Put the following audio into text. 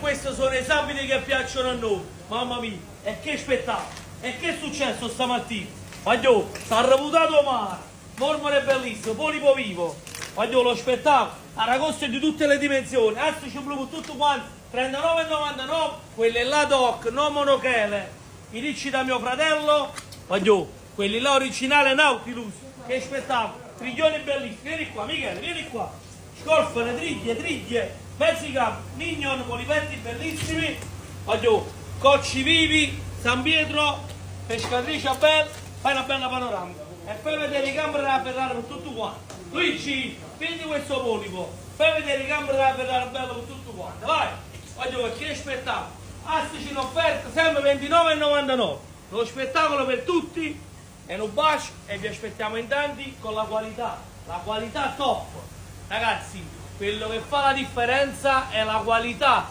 questi sono i sapiti che piacciono a noi. Mamma mia, e che spettacolo! E che è successo stamattina? Voglio, sta reputato mare, mormore bellissimo, polipo vivo. Voglio lo spettacolo, aragoste di tutte le dimensioni, astici blu tutto quanto, 39,99, quelle là doc, non monochele, i ricci da mio fratello, voglio, quelli là originali Nautilus, che spettacolo, triglioni bellissimi, vieni qua Michele, vieni qua, scorfane, triglie, mezzi campi, mignon, polipetti bellissimi, voglio, cocci vivi, San Pietro, pescatrice a bel, fai una bella panoramica e poi vedere i gamberi della Ferrari per tutto quanto. Luigi, prendi questo polipo, fai vedere i gamberi della Ferrari bello per tutto quanto, vai! Voglio che spettacolo! Astici in offerta, sempre 29,99. Lo spettacolo per tutti, e un bacio e vi aspettiamo in tanti con la qualità top. Ragazzi, quello che fa la differenza è la qualità